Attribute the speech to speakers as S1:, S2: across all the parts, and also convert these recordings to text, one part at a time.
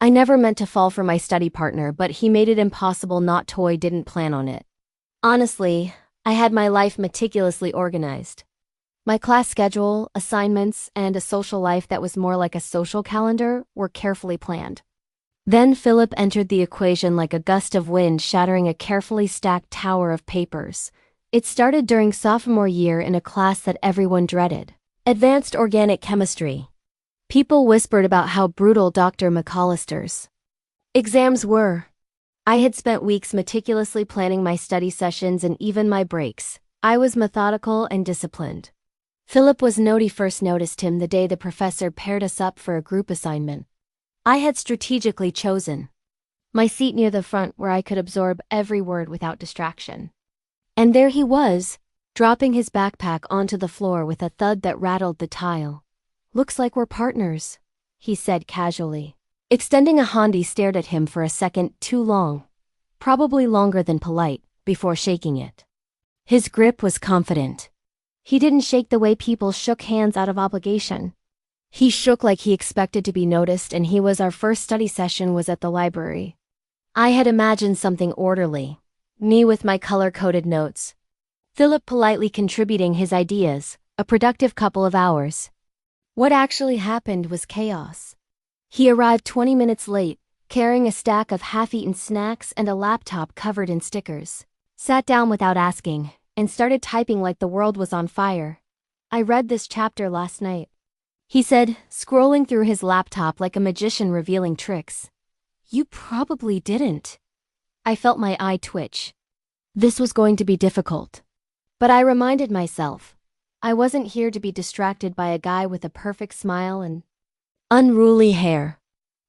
S1: I never meant to fall for my study partner, but he made it impossible not to. I didn't plan on it. Honestly, I had my life meticulously organized. My class schedule, assignments, and a social life that was more like a social calendar were carefully planned. Then Philip entered the equation like a gust of wind shattering a carefully stacked tower of papers. It started during sophomore year in a class that everyone dreaded. Advanced Organic Chemistry. People whispered about how brutal Dr. McAllister's exams were. I had spent weeks meticulously planning my study sessions and even my breaks. I was methodical and disciplined. Philip was noti first noticed him the day the professor paired us up for a group assignment. I had strategically chosen my seat near the front where I could absorb every word without distraction. And there he was, dropping his backpack onto the floor with a thud that rattled the tile. "Looks like we're partners," he said casually. Extending a hand, he stared at him for a second too long, probably longer than polite, before shaking it. His grip was confident. He didn't shake the way people shook hands out of obligation. He shook like he expected to be noticed, and our first study session was at the library. I had imagined something orderly, me with my color-coded notes, Philip politely contributing his ideas, a productive couple of hours. What actually happened was chaos. He arrived 20 minutes late, carrying a stack of half-eaten snacks and a laptop covered in stickers. Sat down without asking, and started typing like the world was on fire. "I read this chapter last night," he said, scrolling through his laptop like a magician revealing tricks. "You probably didn't." I felt my eye twitch. This was going to be difficult. But I reminded myself, I wasn't here to be distracted by a guy with a perfect smile and unruly hair.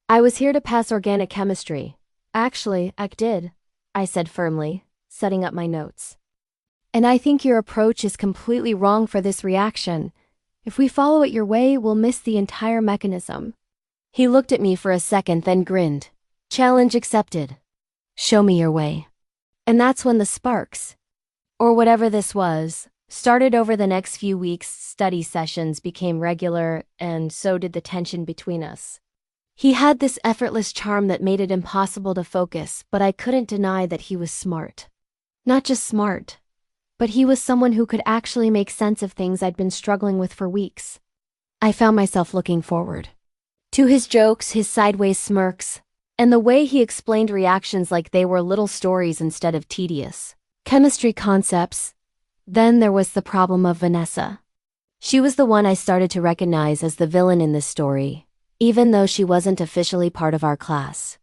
S1: I was here to pass organic chemistry. "Actually, I did," I said firmly, setting up my notes. "And I think your approach is completely wrong for this reaction. If we follow it your way, we'll miss the entire mechanism." He looked at me for a second, then grinned. "Challenge accepted. Show me your way." And that's when the sparks, or whatever this was, started. Over the next few weeks. Study sessions became regular, and so did the tension between us. He had this effortless charm that made it impossible to focus, but I couldn't deny that he was smart. Not just smart, but he was someone who could actually make sense of things I'd been struggling with for weeks. I found myself looking forward to his jokes, his sideways smirks, and the way he explained reactions like they were little stories instead of tedious chemistry concepts. Then there was the problem of Vanessa. She was the one I started to recognize as the villain in this story, even though she wasn't officially part of our class.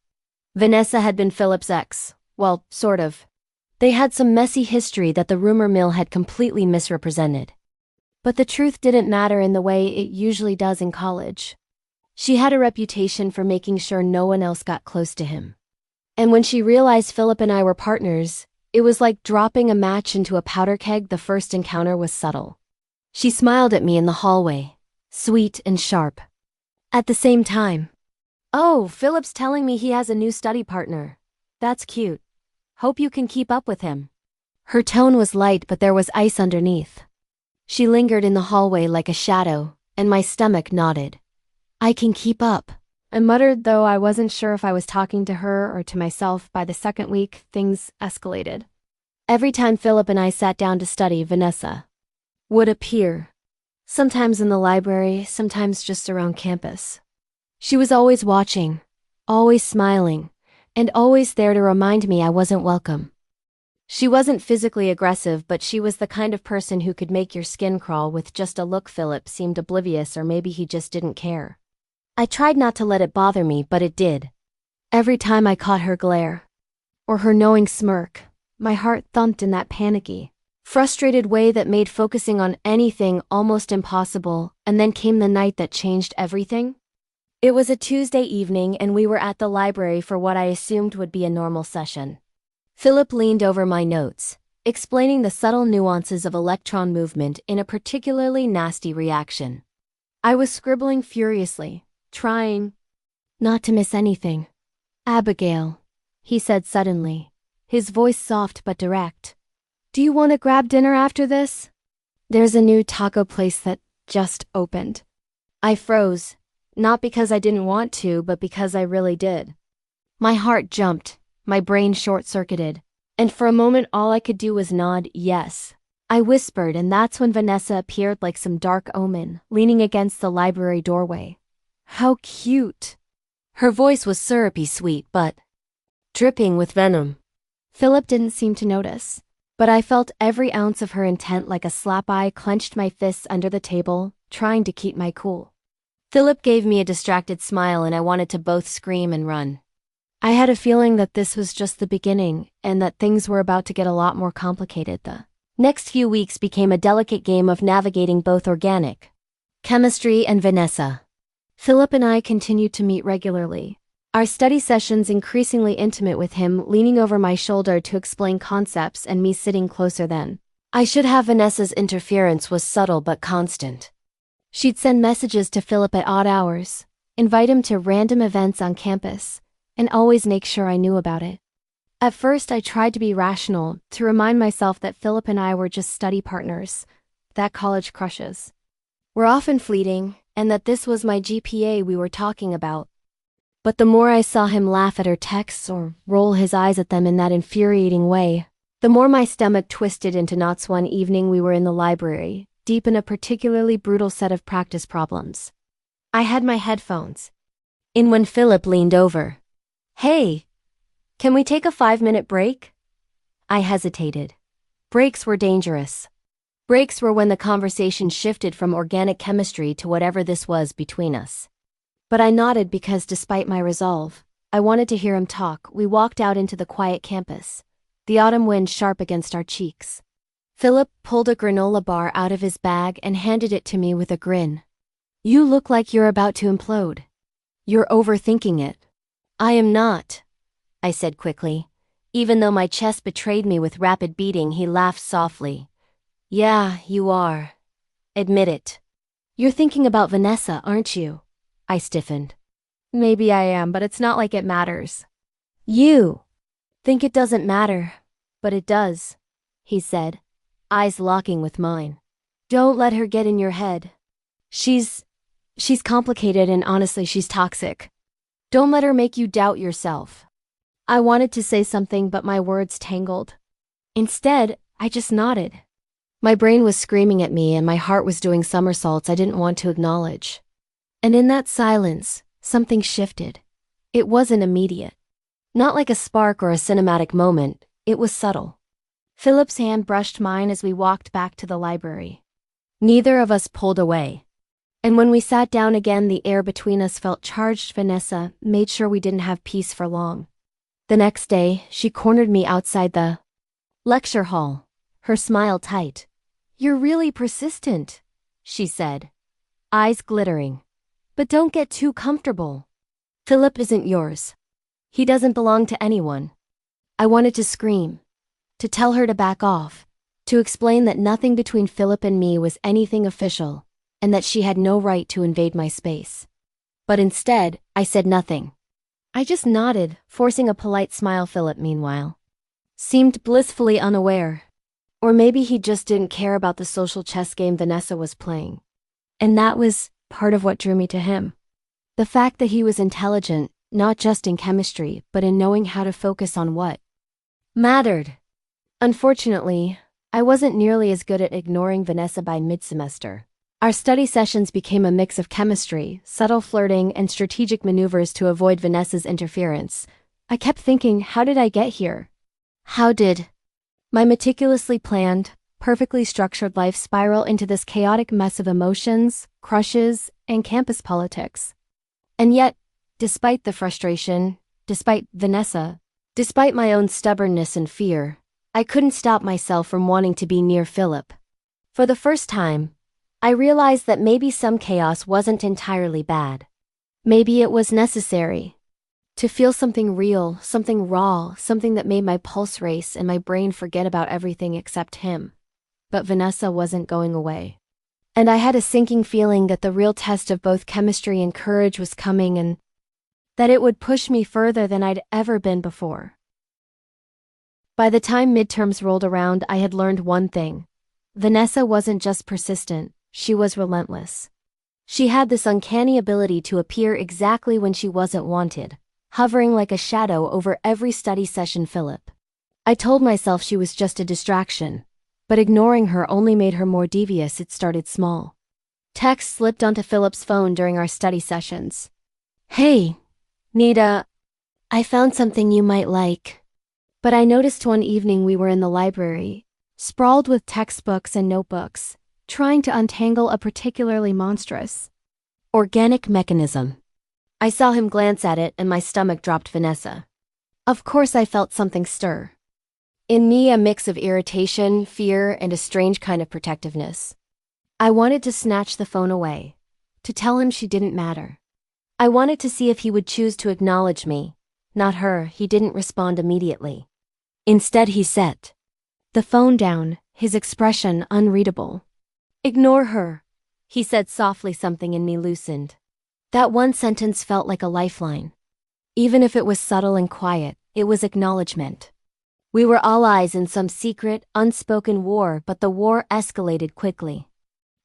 S1: Vanessa had been Philip's ex. Well, sort of. They had some messy history that the rumor mill had completely misrepresented. But the truth didn't matter in the way it usually does in college. She had a reputation for making sure no one else got close to him. And when she realized Philip and I were partners, it was like dropping a match into a powder keg. The first encounter was subtle. She smiled at me in the hallway, sweet and sharp. At the same time, "Oh, Philip's telling me he has a new study partner. That's cute. Hope you can keep up with him." Her tone was light, but there was ice underneath. She lingered in the hallway like a shadow, and my stomach knotted. "I can keep up," I muttered, though I wasn't sure if I was talking to her or to myself. By the second week, things escalated. Every time Philip and I sat down to study, Vanessa would appear. Sometimes in the library, sometimes just around campus. She was always watching, always smiling, and always there to remind me I wasn't welcome. She wasn't physically aggressive, but she was the kind of person who could make your skin crawl with just a look. Philip seemed oblivious, or maybe he just didn't care. I tried not to let it bother me, but it did. Every time I caught her glare, or her knowing smirk, my heart thumped in that panicky, frustrated way that made focusing on anything almost impossible. And then came the night that changed everything. It was a Tuesday evening, and we were at the library for what I assumed would be a normal session. Philip leaned over my notes, explaining the subtle nuances of electron movement in a particularly nasty reaction. I was scribbling furiously, trying not to miss anything. "Abigail," he said suddenly, his voice soft but direct. "Do you want to grab dinner after this? There's a new taco place that just opened." I froze, Not because I didn't want to, but because I really did. My heart jumped, my brain short-circuited, and for a moment all I could do was nod yes. I whispered, and that's when Vanessa appeared like some dark omen, leaning against the library doorway. How cute! Her voice was syrupy sweet, but dripping with venom. Philip didn't seem to notice, but I felt every ounce of her intent like a slap. I clenched my fists under the table, trying to keep my cool. Philip gave me a distracted smile and I wanted to both scream and run. I had a feeling that this was just the beginning and that things were about to get a lot more complicated. The next few weeks became a delicate game of navigating both organic chemistry and Vanessa. Philip and I continued to meet regularly, our study sessions increasingly intimate with him leaning over my shoulder to explain concepts and me sitting closer than I should have. Vanessa's interference was subtle but constant. She'd send messages to Philip at odd hours, invite him to random events on campus, and always make sure I knew about it. At first I tried to be rational, to remind myself that Philip and I were just study partners, that college crushes were often fleeting, and that this was my GPA we were talking about. But the more I saw him laugh at her texts or roll his eyes at them in that infuriating way, the more my stomach twisted into knots. One evening we were in the library, deep in a particularly brutal set of practice problems. I had my headphones in when Philip leaned over. Hey, can we take a 5-minute break? I hesitated. Breaks were dangerous. Breaks were when the conversation shifted from organic chemistry to whatever this was between us. But I nodded because despite my resolve, I wanted to hear him talk. We walked out into the quiet campus, the autumn wind sharp against our cheeks. Philip pulled a granola bar out of his bag and handed it to me with a grin. You look like you're about to implode. You're overthinking it. I am not, I said quickly. Even though my chest betrayed me with rapid beating, he laughed softly. Yeah, you are. Admit it. You're thinking about Vanessa, aren't you? I stiffened. Maybe I am, but it's not like it matters. You think it doesn't matter, but it does, he said, eyes locking with mine. Don't let her get in your head. She's complicated and honestly she's toxic. Don't let her make you doubt yourself. I wanted to say something but my words tangled. Instead, I just nodded. My brain was screaming at me and my heart was doing somersaults I didn't want to acknowledge. And in that silence, something shifted. It wasn't immediate. Not like a spark or a cinematic moment, it was subtle. Philip's hand brushed mine as we walked back to the library. Neither of us pulled away. And when we sat down again, the air between us felt charged. Vanessa made sure we didn't have peace for long. The next day, she cornered me outside the lecture hall, her smile tight. You're really persistent, she said, eyes glittering. But don't get too comfortable. Philip isn't yours. He doesn't belong to anyone. I wanted to scream, to tell her to back off, to explain that nothing between Philip and me was anything official, and that she had no right to invade my space. But instead, I said nothing. I just nodded, forcing a polite smile. Philip, meanwhile, seemed blissfully unaware. Or maybe he just didn't care about the social chess game Vanessa was playing. And that was part of what drew me to him. The fact that he was intelligent, not just in chemistry, but in knowing how to focus on what mattered. Unfortunately, I wasn't nearly as good at ignoring Vanessa by mid-semester. Our study sessions became a mix of chemistry, subtle flirting, and strategic maneuvers to avoid Vanessa's interference. I kept thinking, how did I get here? How did my meticulously planned, perfectly structured life spiral into this chaotic mess of emotions, crushes, and campus politics? And yet, despite the frustration, despite Vanessa, despite my own stubbornness and fear, I couldn't stop myself from wanting to be near Philip. For the first time, I realized that maybe some chaos wasn't entirely bad. Maybe it was necessary. To feel something real, something raw, something that made my pulse race and my brain forget about everything except him. But Vanessa wasn't going away. And I had a sinking feeling that the real test of both chemistry and courage was coming, and that it would push me further than I'd ever been before. By the time midterms rolled around, I had learned one thing. Vanessa wasn't just persistent, she was relentless. She had this uncanny ability to appear exactly when she wasn't wanted, hovering like a shadow over every study session. Philip. I told myself she was just a distraction, but ignoring her only made her more devious. It started small. Text slipped onto Philip's phone during our study sessions. Hey, Nita, I found something you might like. But I noticed one evening we were in the library, sprawled with textbooks and notebooks, trying to untangle a particularly monstrous organic mechanism. I saw him glance at it and my stomach dropped. Vanessa. Of course I felt something stir. In me, a mix of irritation, fear, and a strange kind of protectiveness. I wanted to snatch the phone away, to tell him she didn't matter. I wanted to see if he would choose to acknowledge me, not her. He didn't respond immediately. Instead, he set the phone down, his expression unreadable. Ignore her, he said softly. Something in me loosened. That one sentence felt like a lifeline. Even if it was subtle and quiet, it was acknowledgement. We were all eyes in some secret, unspoken war, but the war escalated quickly.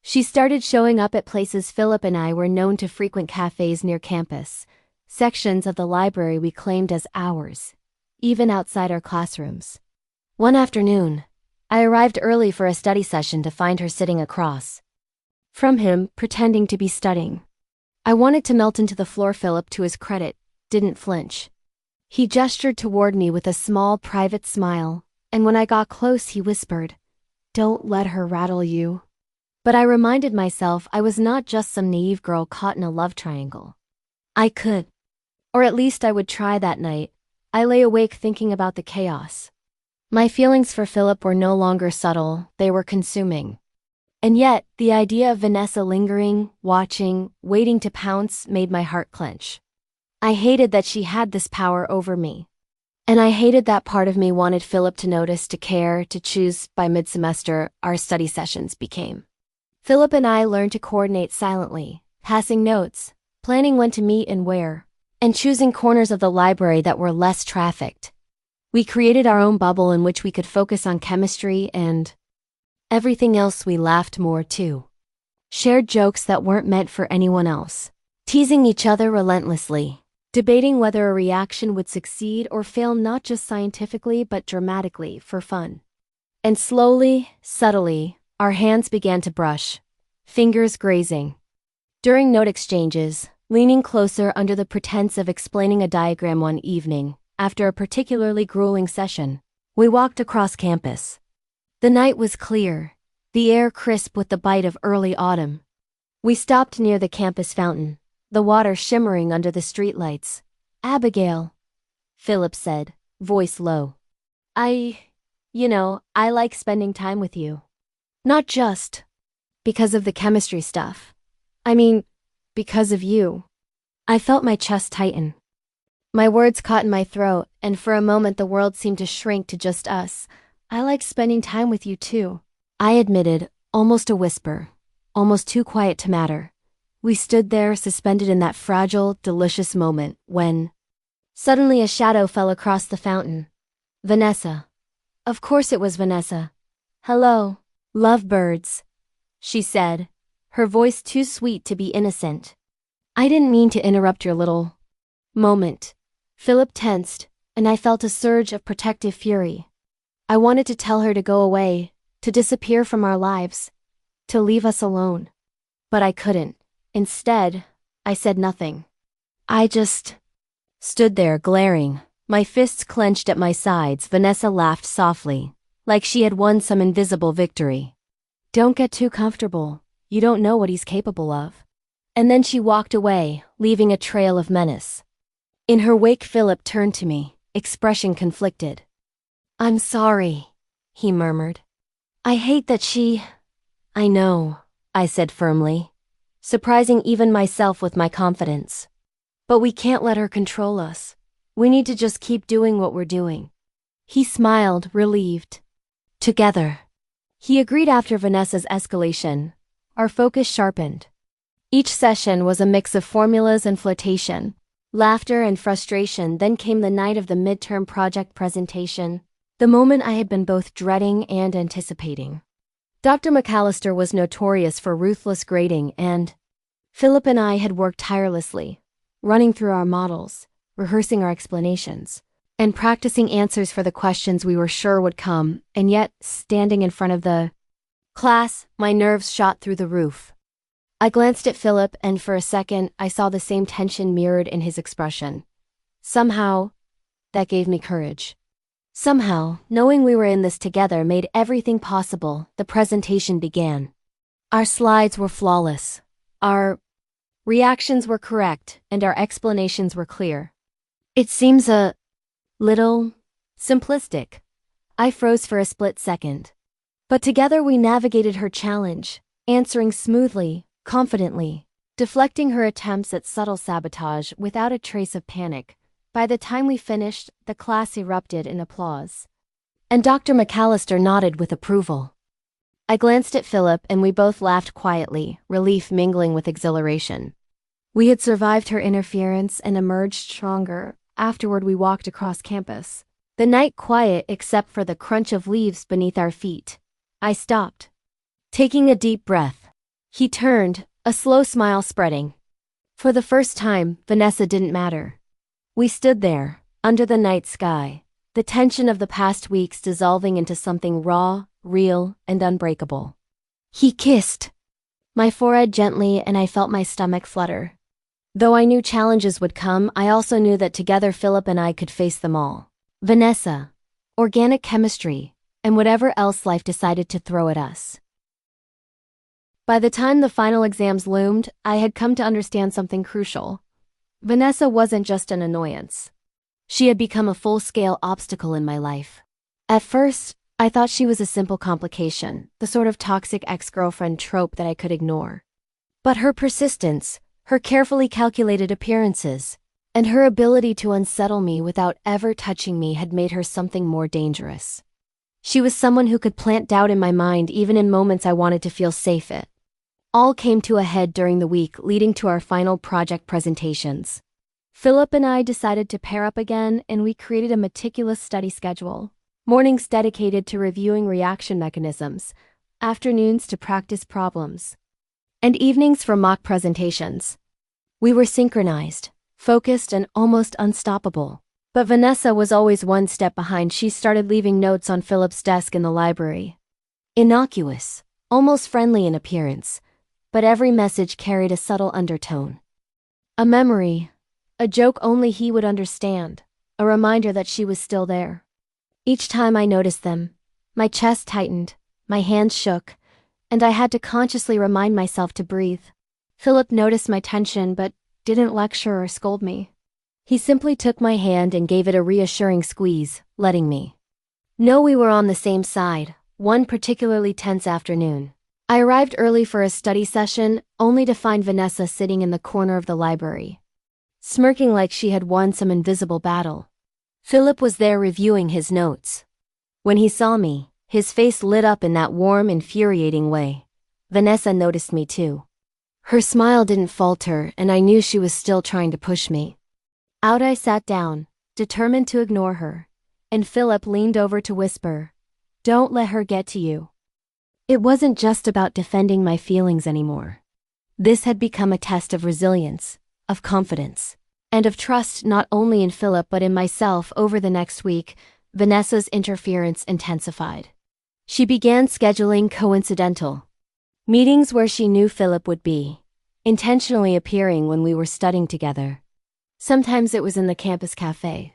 S1: She started showing up at places Philip and I were known to frequent: cafes near campus, sections of the library we claimed as ours, even outside our classrooms. One afternoon, I arrived early for a study session to find her sitting across from him, pretending to be studying. I wanted to melt into the floor. Philip, to his credit, didn't flinch. He gestured toward me with a small, private smile, and when I got close he whispered, "Don't let her rattle you." But I reminded myself I was not just some naive girl caught in a love triangle. I could. Or at least I would try. That night, I lay awake thinking about the chaos. My feelings for Philip were no longer subtle, they were consuming. And yet, the idea of Vanessa lingering, watching, waiting to pounce made my heart clench. I hated that she had this power over me. And I hated that part of me wanted Philip to notice, to care, to choose. By mid-semester, our study sessions became. Philip and I learned to coordinate silently, passing notes, planning when to meet and where, and choosing corners of the library that were less trafficked. We created our own bubble in which we could focus on chemistry and everything else. We laughed more too. Shared jokes that weren't meant for anyone else. Teasing each other relentlessly. Debating whether a reaction would succeed or fail, not just scientifically but dramatically, for fun. And slowly, subtly, our hands began to brush, fingers grazing. During note exchanges, leaning closer under the pretense of explaining a diagram. One evening, after a particularly grueling session, we walked across campus. The night was clear, the air crisp with the bite of early autumn. We stopped near the campus fountain, the water shimmering under the streetlights. "Abigail," Philip said, voice low. I like spending time with you. Not just because of the chemistry stuff. I mean, because of you." I felt my chest tighten. My words caught in my throat, and for a moment the world seemed to shrink to just us. "I like spending time with you too," I admitted, almost a whisper, almost too quiet to matter. We stood there, suspended in that fragile, delicious moment, when suddenly a shadow fell across the fountain. Vanessa. Of course it was Vanessa. "Hello, lovebirds," she said, her voice too sweet to be innocent. "I didn't mean to interrupt your little moment." Philip tensed, and I felt a surge of protective fury. I wanted to tell her to go away, to disappear from our lives, to leave us alone. But I couldn't. Instead, I said nothing. I just stood there glaring, my fists clenched at my sides. Vanessa laughed softly, like she had won some invisible victory. "Don't get too comfortable. You don't know what he's capable of." And then she walked away, leaving a trail of menace. In her wake, Philip turned to me, expression conflicted. "I'm sorry," he murmured. "I hate that she—" "I know," I said firmly, surprising even myself with my confidence. "But we can't let her control us. We need to just keep doing what we're doing." He smiled, relieved. "Together." He agreed. After Vanessa's escalation, our focus sharpened. Each session was a mix of formulas and flirtation, laughter and frustration. Then came the night of the midterm project presentation, the moment I had been both dreading and anticipating. Dr. McAllister was notorious for ruthless grading, and Philip and I had worked tirelessly, running through our models, rehearsing our explanations, and practicing answers for the questions we were sure would come, and yet, standing in front of the class, my nerves shot through the roof. I glanced at Philip, and for a second, I saw the same tension mirrored in his expression. Somehow, that gave me courage. Somehow, knowing we were in this together made everything possible. The presentation began. Our slides were flawless. Our reactions were correct, and our explanations were clear. It seems a little simplistic. I froze for a split second. But together we navigated her challenge, answering smoothly, confidently, deflecting her attempts at subtle sabotage without a trace of panic. By the time we finished, the class erupted in applause. And Dr. McAllister nodded with approval. I glanced at Philip and we both laughed quietly, relief mingling with exhilaration. We had survived her interference and emerged stronger. Afterward we walked across campus. The night quiet except for the crunch of leaves beneath our feet. I stopped, taking a deep breath. He turned, a slow smile spreading. For the first time, Vanessa didn't matter. We stood there, under the night sky, the tension of the past weeks dissolving into something raw, real, and unbreakable. He kissed my forehead gently and I felt my stomach flutter. Though I knew challenges would come, I also knew that together Philip and I could face them all. Vanessa, organic chemistry, and whatever else life decided to throw at us. By the time the final exams loomed, I had come to understand something crucial. Vanessa wasn't just an annoyance. She had become a full-scale obstacle in my life. At first, I thought she was a simple complication, the sort of toxic ex-girlfriend trope that I could ignore. But her persistence, her carefully calculated appearances, and her ability to unsettle me without ever touching me had made her something more dangerous. She was someone who could plant doubt in my mind even in moments I wanted to feel safe in. All came to a head during the week, leading to our final project presentations. Philip and I decided to pair up again, and we created a meticulous study schedule. Mornings dedicated to reviewing reaction mechanisms, afternoons to practice problems, and evenings for mock presentations. We were synchronized, focused, and almost unstoppable. But Vanessa was always one step behind. She started leaving notes on Philip's desk in the library. Innocuous, almost friendly in appearance, but every message carried a subtle undertone. A memory, a joke only he would understand, a reminder that she was still there. Each time I noticed them, my chest tightened, my hands shook, and I had to consciously remind myself to breathe. Philip noticed my tension but didn't lecture or scold me. He simply took my hand and gave it a reassuring squeeze, letting me know we were on the same side. One particularly tense afternoon, I arrived early for a study session, only to find Vanessa sitting in the corner of the library, smirking like she had won some invisible battle. Philip was there reviewing his notes. When he saw me, his face lit up in that warm, infuriating way. Vanessa noticed me too. Her smile didn't falter, and I knew she was still trying to push me. Out I sat down, determined to ignore her, and Philip leaned over to whisper, "Don't let her get to you." It wasn't just about defending my feelings anymore. This had become a test of resilience, of confidence, and of trust not only in Philip but in myself. Over the next week, Vanessa's interference intensified. She began scheduling coincidental meetings where she knew Philip would be, intentionally appearing when we were studying together. Sometimes it was in the campus cafe,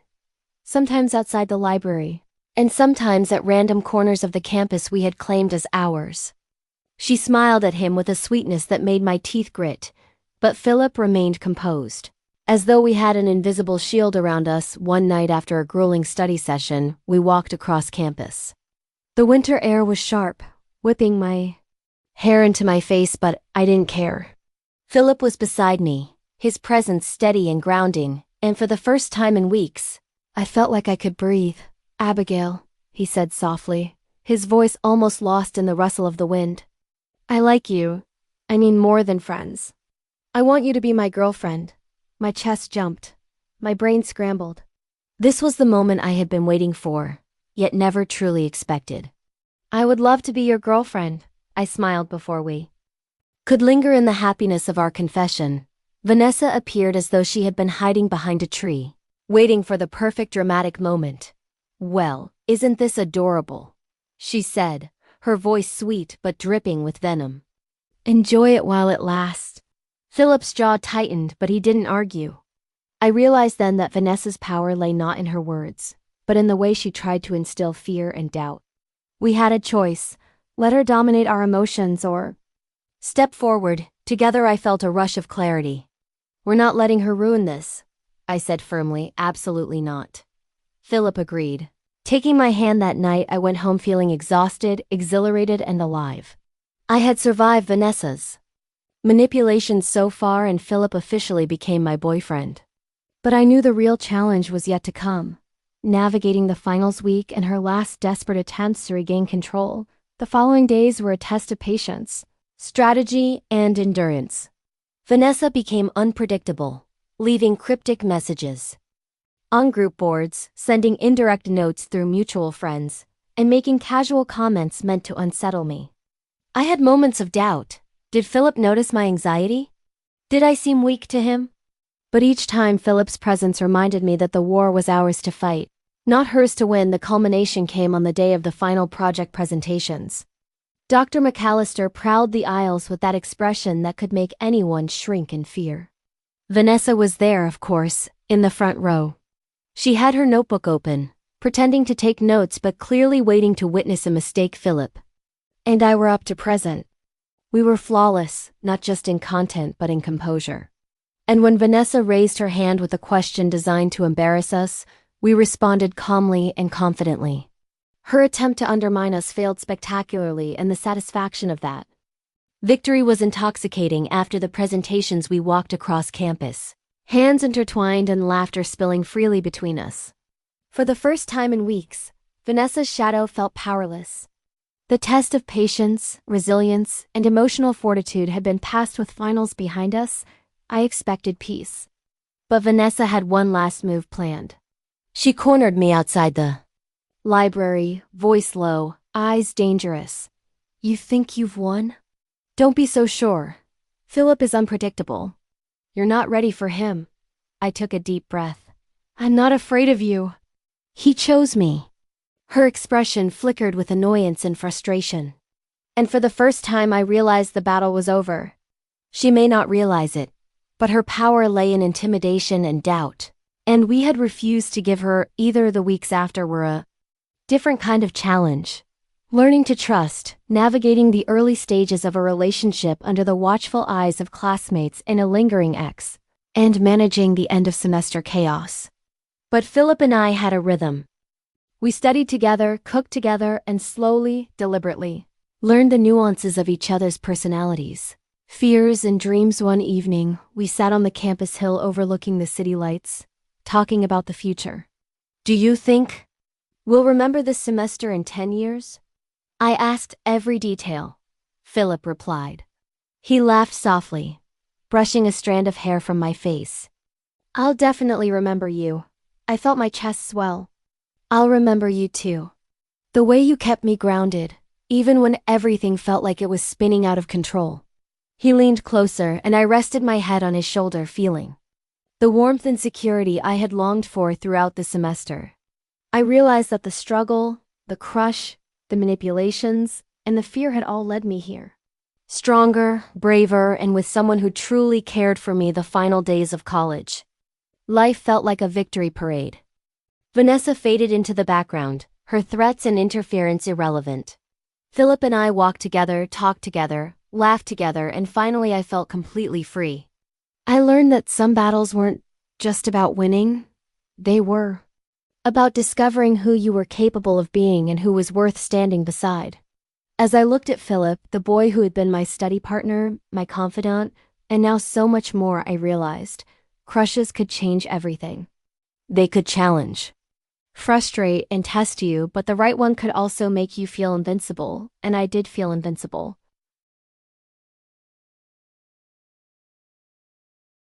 S1: sometimes outside the library, and sometimes at random corners of the campus we had claimed as ours. She smiled at him with a sweetness that made my teeth grit, but Philip remained composed. As though we had an invisible shield around us. One night after a grueling study session, we walked across campus. The winter air was sharp, whipping my hair into my face, but I didn't care. Philip was beside me, his presence steady and grounding, and for the first time in weeks, I felt like I could breathe. "Abigail," he said softly, his voice almost lost in the rustle of the wind. "I like you. I mean more than friends. I want you to be my girlfriend." My chest jumped. My brain scrambled. This was the moment I had been waiting for, yet never truly expected. "I would love to be your girlfriend," I smiled before we could linger in the happiness of our confession, Vanessa appeared as though she had been hiding behind a tree, waiting for the perfect dramatic moment. "Well, isn't this adorable?" she said, her voice sweet but dripping with venom. "Enjoy it while it lasts." Philip's jaw tightened, but he didn't argue. I realized then that Vanessa's power lay not in her words, but in the way she tried to instill fear and doubt. We had a choice: let her dominate our emotions or step forward. Together I felt a rush of clarity. "We're not letting her ruin this," I said firmly. "Absolutely not." Philip agreed. Taking my hand that night, I went home feeling exhausted, exhilarated, and alive. I had survived Vanessa's manipulations so far, and Philip officially became my boyfriend. But I knew the real challenge was yet to come. Navigating the finals week and her last desperate attempts to regain control, the following days were a test of patience, strategy, and endurance. Vanessa became unpredictable, leaving cryptic messages on group boards, sending indirect notes through mutual friends, and making casual comments meant to unsettle me. I had moments of doubt. Did Philip notice my anxiety? Did I seem weak to him? But each time Philip's presence reminded me that the war was ours to fight, not hers to win. The culmination came on the day of the final project presentations. Dr. McAllister prowled the aisles with that expression that could make anyone shrink in fear. Vanessa was there, of course, in the front row. She had her notebook open, pretending to take notes but clearly waiting to witness a mistake. Philip and I were up to present. We were flawless, not just in content but in composure. And when Vanessa raised her hand with a question designed to embarrass us, we responded calmly and confidently. Her attempt to undermine us failed spectacularly, and the satisfaction of that victory was intoxicating. After the presentations, we walked across campus, hands intertwined and laughter spilling freely between us. For the first time in weeks, Vanessa's shadow felt powerless. The test of patience, resilience, and emotional fortitude had been passed. With finals behind us, I expected peace. But Vanessa had one last move planned. She cornered me outside the library, voice low, eyes dangerous. "You think you've won? Don't be so sure. Philip is unpredictable. You're not ready for him." I took a deep breath. "I'm not afraid of you. He chose me." Her expression flickered with annoyance and frustration. And for the first time I realized the battle was over. She may not realize it, but her power lay in intimidation and doubt. And we had refused to give her either. The weeks after were a different kind of challenge. Learning to trust, navigating the early stages of a relationship under the watchful eyes of classmates and a lingering ex, and managing the end of semester chaos. But Philip and I had a rhythm. We studied together, cooked together, and slowly, deliberately, learned the nuances of each other's personalities, fears, and dreams. One evening, we sat on the campus hill overlooking the city lights, talking about the future. "Do you think we'll remember this semester in 10 years? I asked. "Every detail," Philip replied. He laughed softly, brushing a strand of hair from my face. "I'll definitely remember you." I felt my chest swell. "I'll remember you too. The way you kept me grounded, even when everything felt like it was spinning out of control." He leaned closer, and I rested my head on his shoulder, feeling the warmth and security I had longed for throughout the semester. I realized that the struggle, the crush, the manipulations, and the fear had all led me here. Stronger, braver, and with someone who truly cared for me. The final days of college life felt like a victory parade. Vanessa faded into the background, her threats and interference irrelevant. Philip and I walked together, talked together, laughed together, and finally I felt completely free. I learned that some battles weren't just about winning. They were about discovering who you were capable of being and who was worth standing beside. As I looked at Philip, the boy who had been my study partner, my confidant, and now so much more, I realized crushes could change everything. They could challenge, frustrate, and test you, but the right one could also make you feel invincible, and I did feel invincible.